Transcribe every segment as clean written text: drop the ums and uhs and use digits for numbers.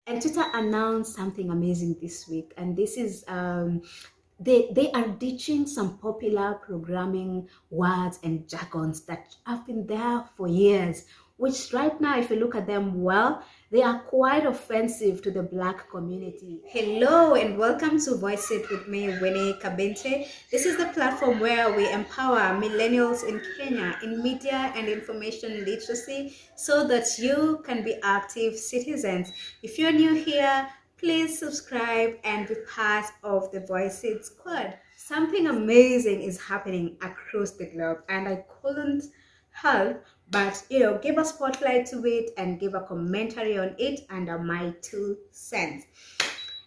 And Twitter announced something amazing this week, and this is they are ditching some popular programming words and jargons that have been there for years, which right now, if you look at them well, they are quite offensive to the Black community. Hello and welcome to Voice It with me, Winnie Kabintie. This is the platform where we empower millennials in Kenya in media and information literacy so that you can be active citizens. If you're new here, please subscribe and be part of the Voice It squad. Something amazing is happening across the globe, and I couldn't help but give a spotlight to it and give a commentary on it under my 2 cents.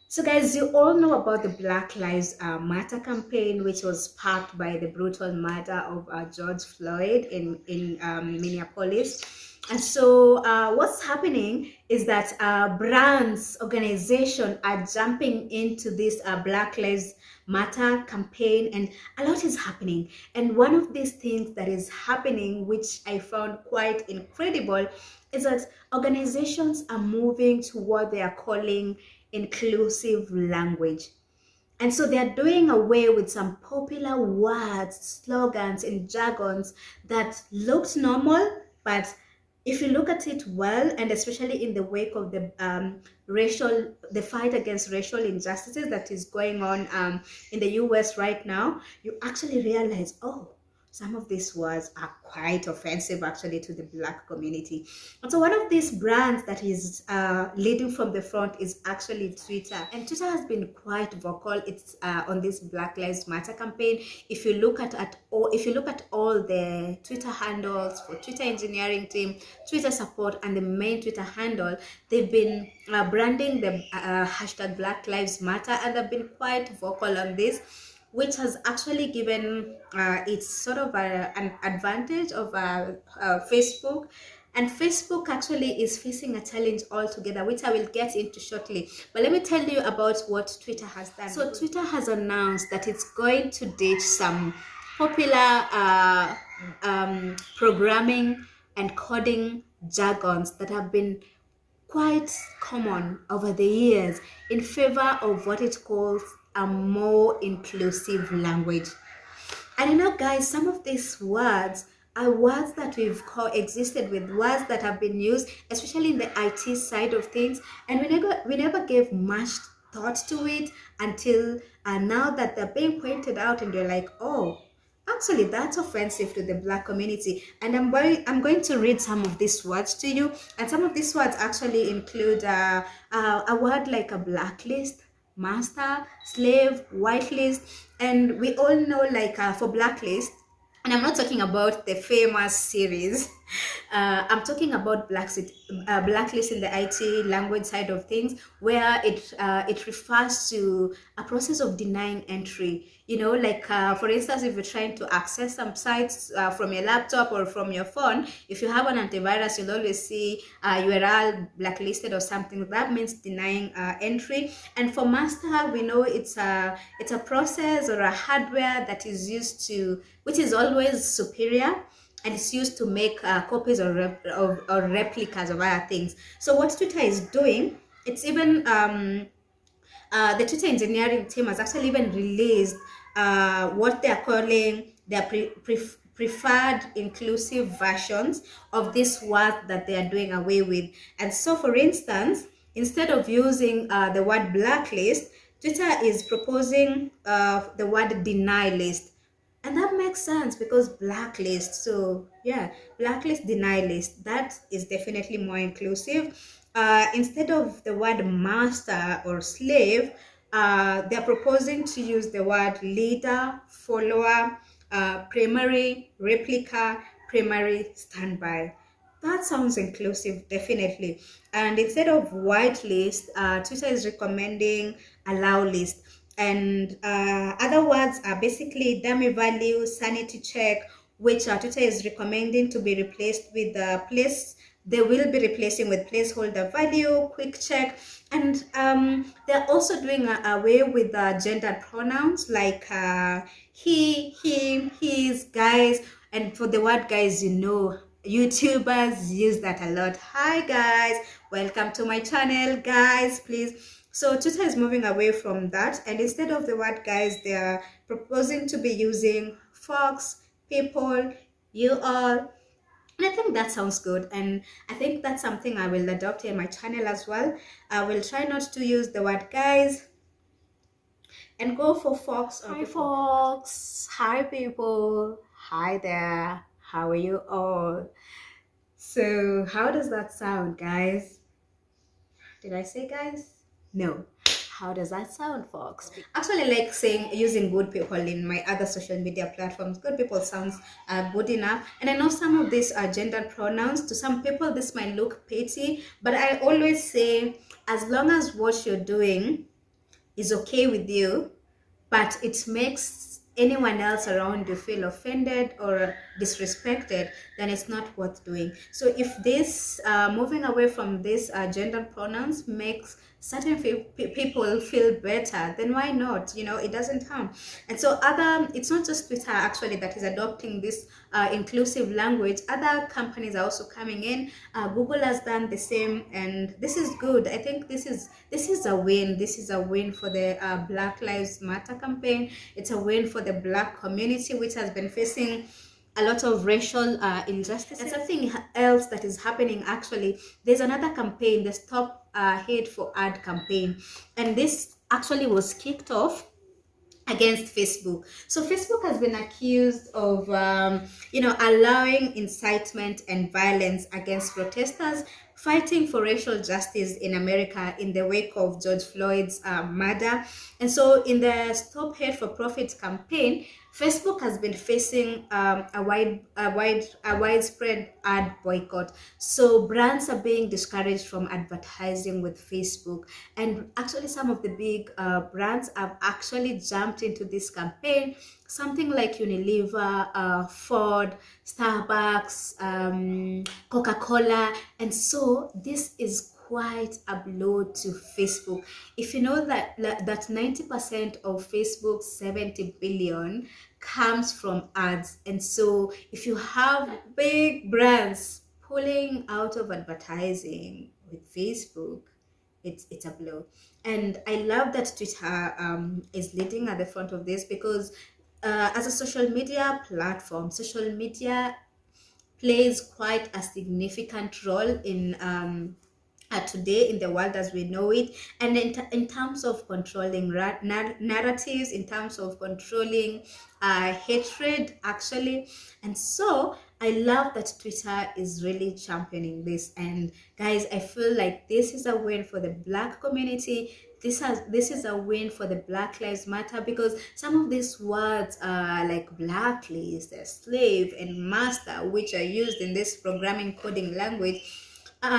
So guys, you all know about the Black Lives Matter campaign, which was sparked by the brutal murder of George Floyd in Minneapolis. And so what's happening is that brands, organizations are jumping into this Black Lives Matter campaign, and a lot is happening. And one of these things that is happening, which I found quite incredible, is that organizations are moving to what they are calling inclusive language. And so they're doing away with some popular words, slogans, and jargons that looked normal, but if you look at it well, and especially in the wake of the the fight against racial injustices that is going on in the US right now, you actually realize, oh, some of these words are quite offensive actually to the Black community. And so one of these brands that is leading from the front is actually Twitter. And Twitter has been quite vocal. It's on this Black Lives Matter campaign. If you look at all the Twitter handles for Twitter engineering team, Twitter support, and the main Twitter handle, they've been branding the hashtag Black Lives Matter, and they've been quite vocal on this, which has actually given it's sort of an advantage of Facebook. And Facebook actually is facing a challenge altogether, which I will get into shortly. But let me tell you about what Twitter has done. So Twitter has announced that it's going to ditch some popular programming and coding jargons that have been quite common over the years in favor of what it calls a more inclusive language. And guys, some of these words are words that we've coexisted with, words that have been used, especially in the IT side of things, and we never gave much thought to it until now that they're being pointed out, and you're like, oh, actually, that's offensive to the Black community. And I'm going to read some of these words to you. And some of these words actually include a word like a blacklist, master, slave, whitelist. And we all know, like for blacklist, and I'm not talking about the famous series. I'm talking about Blacklist in the IT language side of things, where it refers to a process of denying entry. Like for instance, if you're trying to access some sites from your laptop or from your phone, if you have an antivirus, you'll always see URL blacklisted or something. That means denying entry. And for master, we know it's a process or a hardware that is used to, which is always superior, and it's used to make copies or replicas of other things. So what Twitter is doing, it's even the Twitter engineering team has actually even released what they are calling their preferred inclusive versions of this word that they are doing away with. And so, for instance, instead of using the word blacklist, Twitter is proposing the word deny list. And that makes sense because blacklist. So yeah, blacklist, deny list. That is definitely more inclusive. Instead of the word master or slave, they're proposing to use the word leader, follower, primary, replica, primary, standby. That sounds inclusive, definitely. And instead of whitelist, Twitter is recommending allow list. And other words are basically dummy value, sanity check, which Twitter is recommending to be replaced with they will be replacing with placeholder value, quick check. And they're also doing away with gender pronouns like he, him, his, guys. And for the word guys, YouTubers use that a lot. Hi guys, welcome to my channel, guys. Please, so Twitter is moving away from that, and instead of the word guys, they are proposing to be using folks, people, you all. And I think that sounds good, and I think that's something I will adopt in my channel as well. I will try not to use the word guys and go for folks. Hi folks, hi people, hi there, how are you all? So how does that sound, guys? Did I say guys? No. How does that sound, folks? Actually, like saying using good people in my other social media platforms. Good people sounds good enough. And I know some of these are gender pronouns. To some people, this might look petty, but I always say, as long as what you're doing is okay with you, but it makes anyone else around you feel offended or disrespected, then it's not worth doing. So if this moving away from this gender pronouns makes certain people feel better, then why not? You know, it doesn't harm. And so it's not just Twitter actually that is adopting this inclusive language. Other companies are also coming in. Google has done the same, and this is good. I think this is a win. This is a win for the Black Lives Matter campaign. It's a win for the Black community, which has been facing a lot of racial injustice. And something else that is happening, actually, there's another campaign, the Stop Hateful Ad campaign, and this actually was kicked off against Facebook. So Facebook has been accused of, allowing incitement and violence against protesters fighting for racial justice in America in the wake of George Floyd's murder. And so in the Stop Hate for Profit campaign, Facebook has been facing a widespread ad boycott. So brands are being discouraged from advertising with Facebook, and actually some of the big brands have actually jumped into this campaign. Something like Unilever, Ford, Starbucks, Coca-Cola, and so this is quite a blow to Facebook. If you know that 90% of Facebook's 70 billion comes from ads, and so if you have big brands pulling out of advertising with Facebook, it's a blow. And I love that Twitter is leading at the front of this, because as a social media platform, social media plays quite a significant role in today in the world as we know it, and in terms of controlling narratives, in terms of controlling hatred actually. And so I love that Twitter is really championing this, and guys, I feel like this is a win for the Black community. This is a win for the Black Lives Matter, because some of these words like blacklist, slave, and master, which are used in this programming coding language,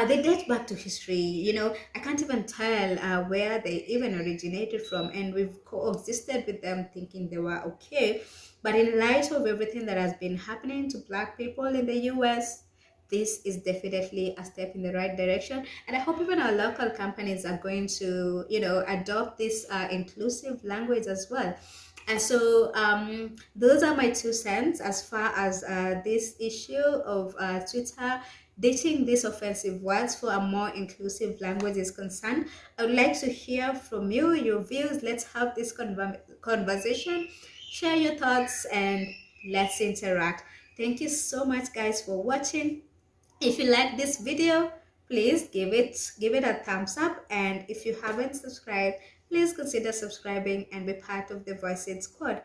they date back to history. You know, I can't even tell where they even originated from, and we've coexisted with them thinking they were okay. But in light of everything that has been happening to Black people in the US, this is definitely a step in the right direction. And I hope even our local companies are going to, adopt this inclusive language as well. And so those are my 2 cents as far as this issue of Twitter dating these offensive words for a more inclusive language is concerned. I would like to hear from you, your views. Let's have this conversation. Share your thoughts and let's interact. Thank you so much, guys, for watching. If you like this video, please give it a thumbs up, and if you haven't subscribed, please consider subscribing and be part of the Voice It Squad.